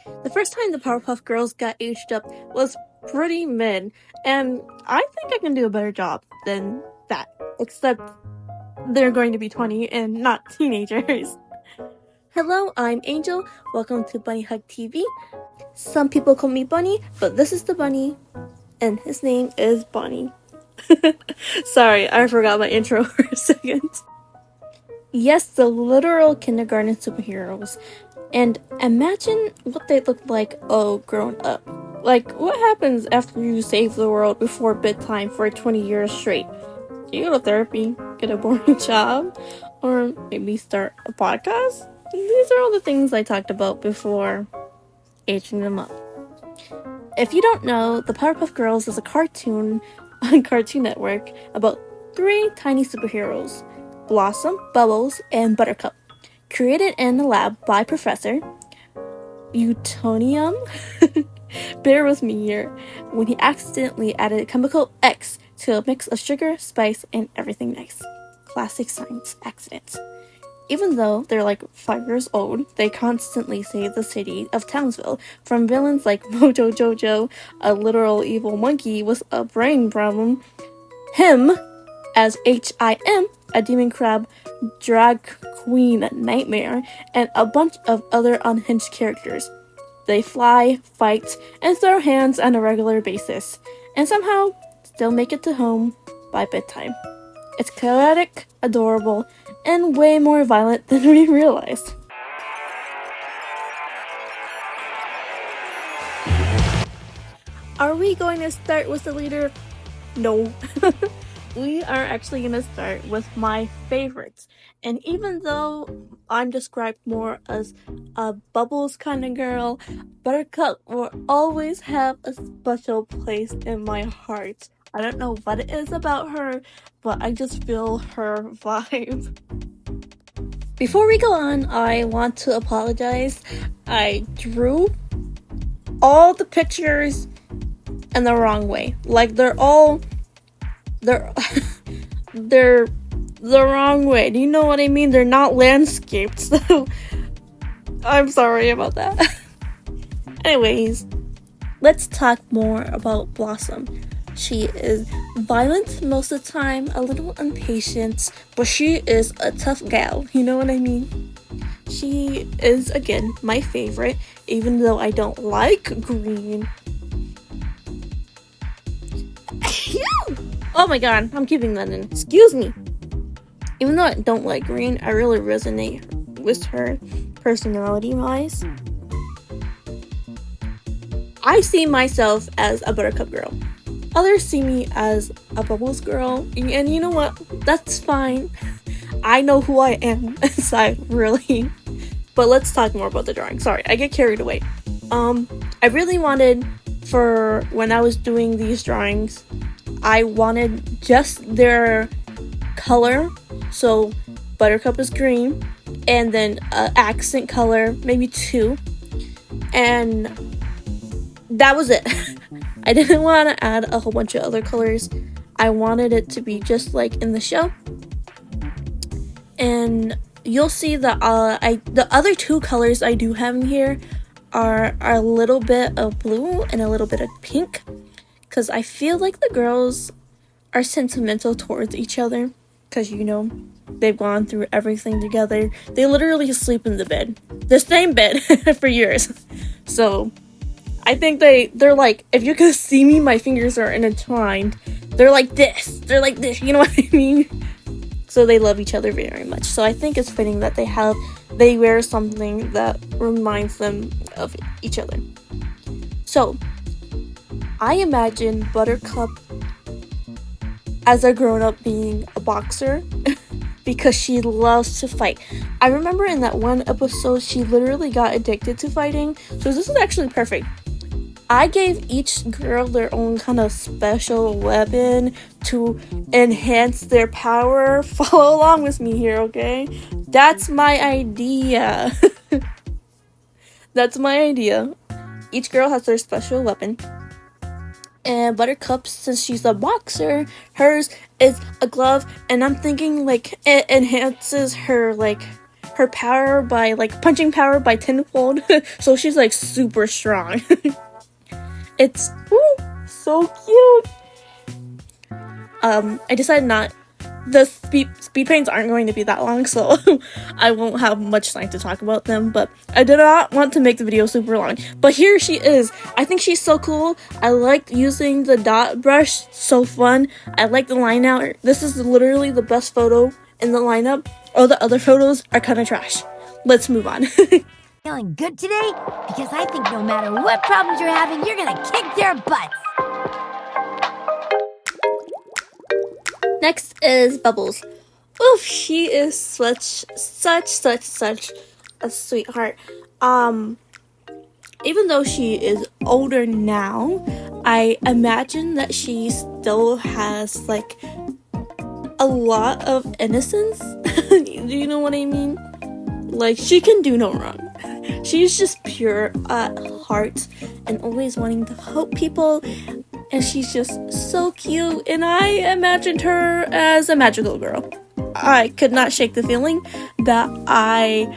The first time the Powerpuff Girls got aged up was pretty mid, and I think I can do a better job than that, except they're going to be 20 and not teenagers. Hello, I'm Angel. Welcome to Bunny Hug TV. Some people call me Bunny, but this is the bunny, and his name is Bonnie. Sorry, I forgot my intro for a second. Yes, the literal kindergarten superheroes. And imagine what they look like all grown up. Like, what happens after you save the world before bedtime for 20 years straight? Do you go to therapy, get a boring job, or maybe start a podcast? These are all the things I talked about before aging them up. If you don't know, the Powerpuff Girls is a cartoon on Cartoon Network about 3 tiny superheroes, Blossom, Bubbles, and Buttercup, created in a lab by Professor Utonium. Bear with me here, when he accidentally added a chemical X to a mix of sugar, spice, and everything nice. Classic science accident. Even though they're like 5 years old, they constantly save the city of Townsville from villains like Mojo Jojo, a literal evil monkey with a brain problem, him as H.I.M., a demon crab, drag queen nightmare, and a bunch of other unhinged characters. They fly, fight, and throw hands on a regular basis, and somehow still make it to home by bedtime. It's chaotic, adorable, and way more violent than we realized. Are we going to start with the leader? No. We are actually going to start with my favorites. And even though I'm described more as a Bubbles kind of girl, Buttercup will always have a special place in my heart. I don't know what it is about her, but I just feel her vibe. Before we go on, I want to apologize. I drew all the pictures in the wrong way. Like, they're they're the wrong way. Do you know what I mean? They're not landscaped, so I'm sorry about that. Anyways, let's talk more about Blossom. She is violent most of the time, a little impatient, but she is a tough gal, you know what I mean? She is, again, my favorite, even though I don't like green. Oh my god, I'm keeping that in. Excuse me. Even though I don't like green, I really resonate with her personality-wise. I see myself as a Buttercup girl. Others see me as a Bubbles girl, and you know what? That's fine. I know who I am inside, really. But let's talk more about the drawing. Sorry, I get carried away. I really wanted, for when I was doing these drawings, I wanted just their color. So Buttercup is green, and then accent color, maybe 2, and that was it. I didn't want to add a whole bunch of other colors. I wanted it to be just like in the show. And you'll see that the other 2 colors I do have in here are a little bit of blue and a little bit of pink, because I feel like the girls are sentimental towards each other, because, you know, they've gone through everything together. They literally sleep in the same bed for years. So I think they're like, if you could see me, my fingers are intertwined. They're like this, you know what I mean? So they love each other very much. So I think it's fitting that they wear something that reminds them of each other. So I imagine Buttercup as a grown-up being a boxer because she loves to fight. I remember in that one episode, she literally got addicted to fighting. So this is actually perfect. I gave each girl their own kind of special weapon to enhance their power. Follow along with me here, okay? That's my idea. That's my idea. Each girl has their special weapon. And Buttercup, since she's a boxer, hers is a glove, and I'm thinking like it enhances her like her power by like punching power by tenfold. So she's like super strong. It's so cute. I decided the speed paints aren't going to be that long, so I won't have much time to talk about them, but I did not want to make the video super long. But here she is. I think she's so cool. I like using the dot brush, so fun. I like the line out. This is literally the best photo in the lineup. All the other photos are kind of trash. Let's move on. Feeling good today? Because I think no matter what problems you're having, you're gonna kick their butts. Next is Bubbles. Oof, she is such a sweetheart. Even though she is older now, I imagine that she still has like a lot of innocence. Do you know what I mean? Like, she can do no wrong. She's just pure at heart and always wanting to help people. And she's just so cute, and I imagined her as a magical girl. I could not shake the feeling that I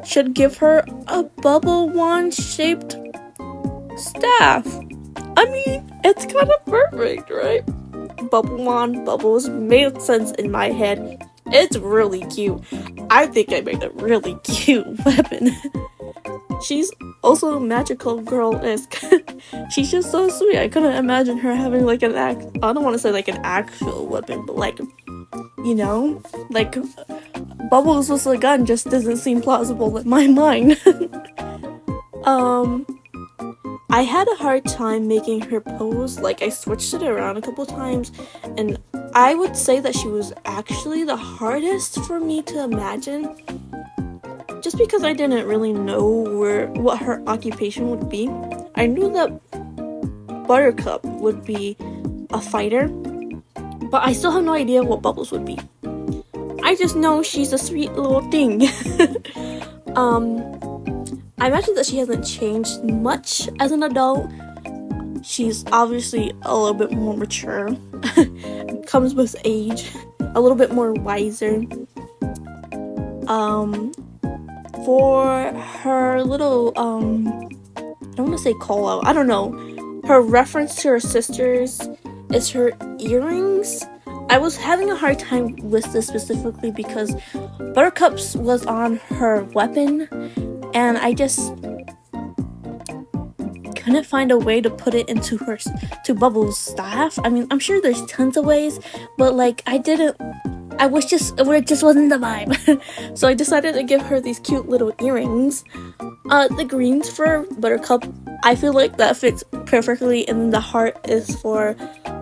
should give her a bubble wand shaped staff. I mean, it's kind of perfect, right? Bubble wand, bubbles made sense in my head. It's really cute. I think I made a really cute weapon. She's also a magical girl-esque. She's just so sweet. I couldn't imagine her having like I don't want to say like an actual weapon, but like, you know, like Bubbles with a gun just doesn't seem plausible in my mind. I had a hard time making her pose. Like, I switched it around a couple times, and I would say that she was actually the hardest for me to imagine. Just because I didn't really know what her occupation would be. I knew that Buttercup would be a fighter, but I still have no idea what Bubbles would be. I just know she's a sweet little thing. I imagine that she hasn't changed much as an adult. She's obviously a little bit more mature. Comes with age. A little bit more wiser. For her little, I don't want to say call out, I don't know. Her reference to her sisters is her earrings. I was having a hard time with this specifically because Buttercup's was on her weapon, and I just couldn't find a way to put it into Bubbles' staff. I mean, I'm sure there's tons of ways, but like it just wasn't the vibe. So I decided to give her these cute little earrings. The greens for Buttercup, I feel like that fits perfectly, and then the heart is for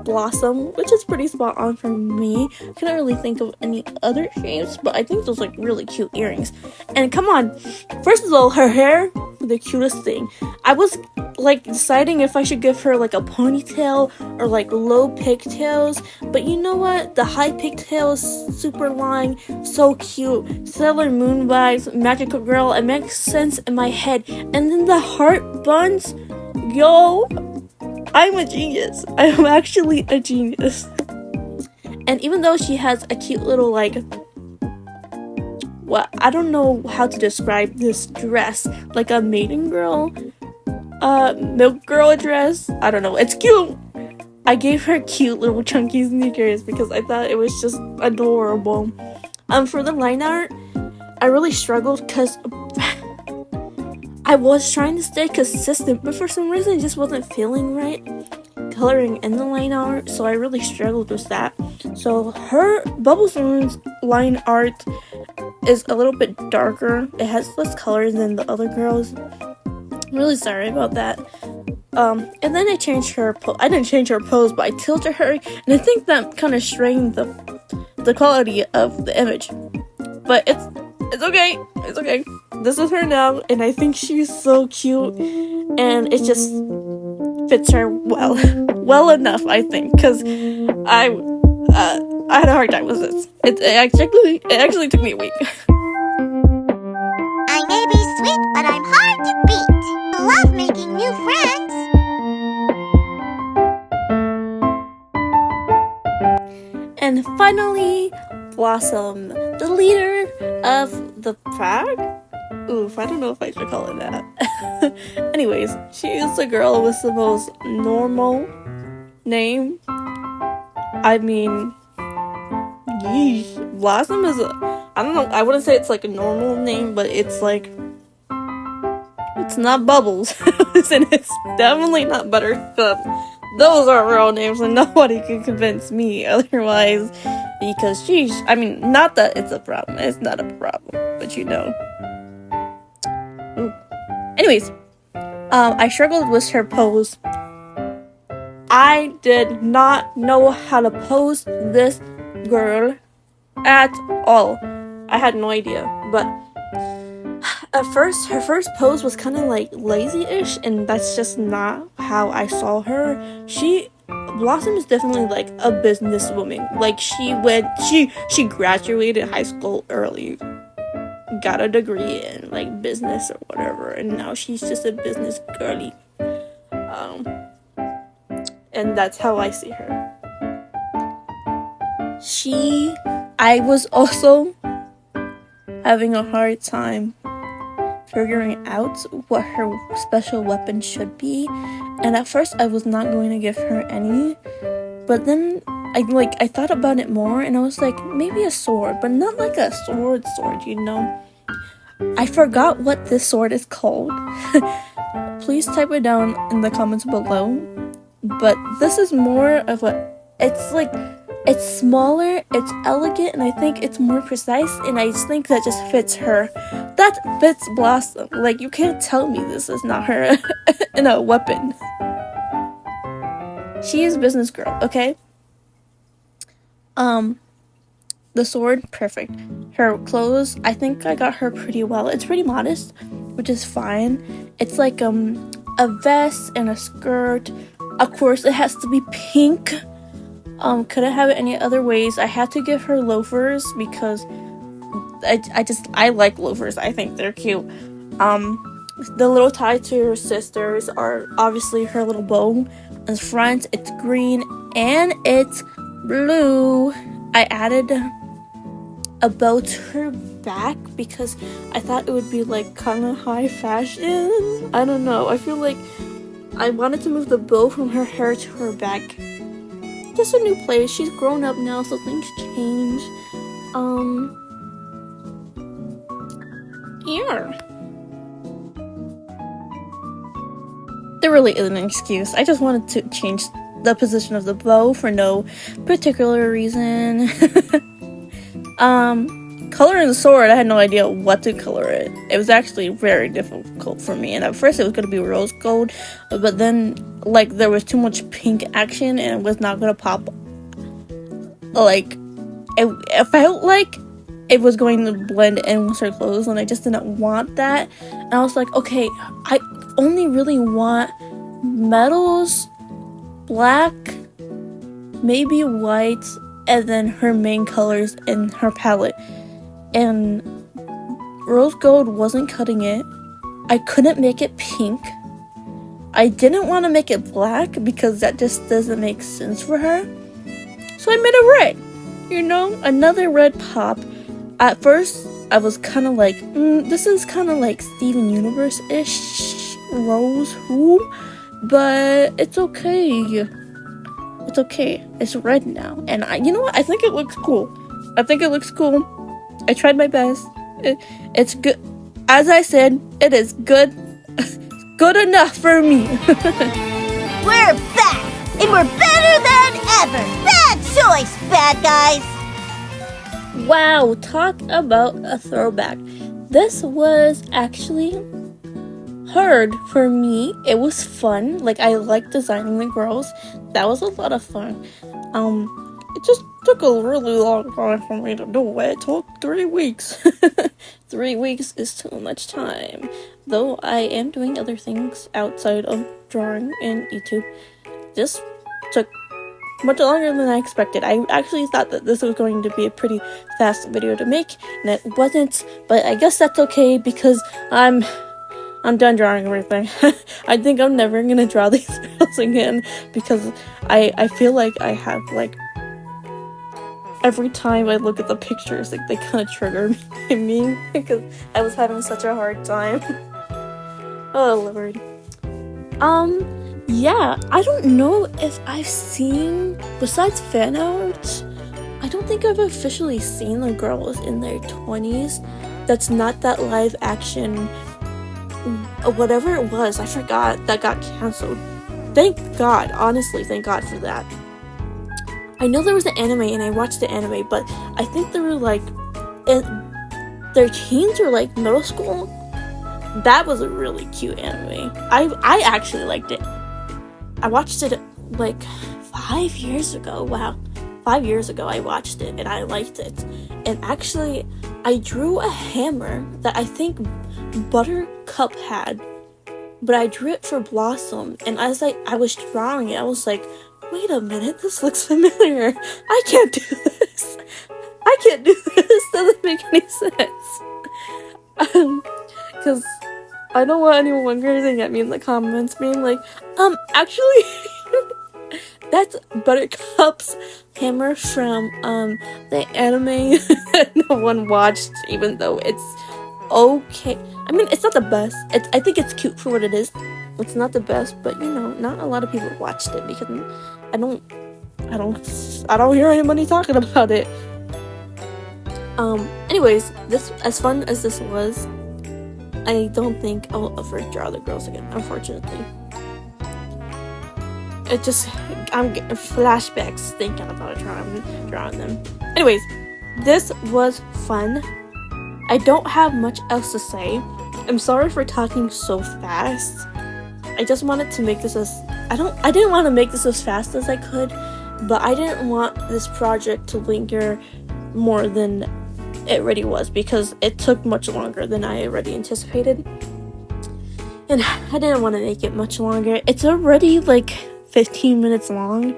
Blossom, which is pretty spot on for me. I couldn't really think of any other shapes, but I think those like really cute earrings. And come on, first of all, her hair, the cutest thing. I was like deciding if I should give her like a ponytail or like low pigtails, but you know what? The high pigtails, super long, so cute. Sailor Moon vibes, magical girl. It makes sense in my head. And then the heart buns, yo, I'm a genius. I am actually a genius. And even though she has a cute little like, I don't know how to describe this dress, like a maiden girl, milk girl dress. I don't know. It's cute. I gave her cute little chunky sneakers because I thought it was just adorable. For the line art, I really struggled because I was trying to stay consistent, but for some reason it just wasn't feeling right coloring in the line art, so I really struggled with that. So her Bubbles line art is a little bit darker. It has less colors than the other girls. I'm really sorry about that. And then I changed her I didn't change her pose, but I tilted her, and I think that kind of strained the quality of the image. But it's okay. It's okay. This is her now, and I think she's so cute, and it just fits her well enough, I think, because I had a hard time with this. It actually took me a week. I may be sweet, but I'm hard to beat. I love making new friends. And finally, Blossom, the leader of the fag? Oof, I don't know if I should call it that. Anyways, she is the girl with the most normal name. I mean, yeesh. Blossom is I don't know, I wouldn't say it's like a normal name, but it's like, it's not Bubbles, and it's definitely not Buttercup. Those are real names, and nobody can convince me otherwise, because sheesh, I mean, not that it's a problem, it's not a problem, but you know. Ooh. Anyways, I struggled with her pose. I did not know how to pose this girl at all. I had no idea, but at first, her first pose was kind of like lazy-ish, and that's just not how I saw her. Blossom is definitely like a businesswoman. Like, she graduated high school early, got a degree in like business or whatever, and now she's just a business girly. And that's how I see her. I was also having a hard time figuring out what her special weapon should be, and at first I was not going to give her any, but then I thought about it more, and I was like, maybe a sword, but not like a sword, you know. I forgot what this sword is called. Please type it down in the comments below. But this is more of it's smaller, it's elegant, and I think it's more precise, and I just think that just fits her. That fits Blossom. Like, you can't tell me this is not her in a weapon. She is business girl, okay? The sword, perfect. Her clothes, I think I got her pretty well. It's pretty modest, which is fine. It's like a vest and a skirt. Of course, it has to be pink. Couldn't have it any other ways. I had to give her loafers because I like loafers. I think they're cute. The little tie to her sisters are obviously her little bow. In front, it's green and it's blue. I added a bow to her back because I thought it would be like kind of high fashion. I don't know. I feel like I wanted to move the bow from her hair to her back. Just a new place. She's grown up now, so things change. Yeah. There really isn't an excuse. I just wanted to change the position of the bow for no particular reason. Coloring the sword, I had no idea what to color it. It was actually very difficult for me, and at first it was going to be rose gold, but then like there was too much pink action and it was not going to pop. Like, it felt like it was going to blend in with her clothes, and I just didn't want that. And I was like, okay, I only really want metals, black, maybe white, and then her main colors in her palette. And rose gold wasn't cutting it. I couldn't make it pink. I didn't want to make it black because that just doesn't make sense for her. So I made it red. You know, another red pop. At first, I was kind of like, this is kind of like Steven Universe-ish rose who, but it's okay. It's okay. It's red now. And you know what? I think it looks cool. I tried my best. It's good. As I said, it is good. Good enough for me. We're back, and we're better than ever. Bad choice, bad guys. Wow, talk about a throwback. This was actually hard for me. It was fun. Like, I like designing the girls. That was a lot of fun. It just took a really long time for me to do it. It took 3 weeks. 3 weeks is too much time. Though I am doing other things outside of drawing and YouTube. This took much longer than I expected. I actually thought that this was going to be a pretty fast video to make, and it wasn't. But I guess that's okay because I'm done drawing everything. I think I'm never gonna draw these girls again because I feel like I have like every time I look at the pictures, like they kind of trigger me because I was having such a hard time. Oh Lord. Yeah, I don't know if I've seen, besides fan art, I don't think I've officially seen the girls in their 20s. That's not that live action, whatever it was, I forgot, that got canceled. Thank God, honestly, thank God for that. I know there was an anime and I watched the anime, but I think they were like, their teens or like middle school. That was a really cute anime. I actually liked it. I watched it like 5 years ago. Wow. 5 years ago I watched it and I liked it. And actually I drew a hammer that I think Buttercup had, but I drew it for Blossom, and as I was drawing it, I was like, wait a minute, this looks familiar. I can't do this. I can't do this. Doesn't make any sense. Because I don't want anyone cursing at me in the comments being like, actually, that's Buttercup's hammer from, the anime no one watched, even though it's okay. I mean, it's not the best. I think it's cute for what it is. It's not the best, but you know, not a lot of people watched it because I don't hear anybody talking about it. Anyways, this, as fun as this was, I don't think I'll ever draw the girls again, unfortunately. I'm getting flashbacks thinking about drawing them. Anyways, this was fun. I don't have much else to say. I'm sorry for talking so fast. I just wanted to make this I didn't want to make this as fast as I could, but I didn't want this project to linger more than it already was because it took much longer than I already anticipated. And I didn't want to make it much longer. It's already like 15 minutes long.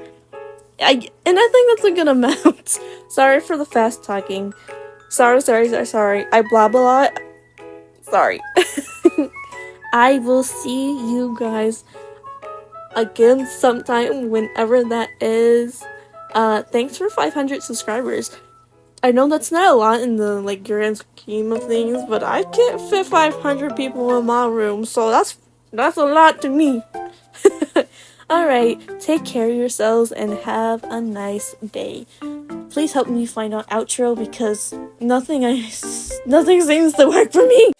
I think that's a good amount. Sorry for the fast talking. Sorry. I blab a lot. Sorry. I will see you guys again sometime, whenever that is. Thanks for 500 subscribers. I know that's not a lot in the like grand scheme of things, but I can't fit 500 people in my room, so that's a lot to me. Alright, take care of yourselves and have a nice day. Please help me find out outro because nothing seems to work for me.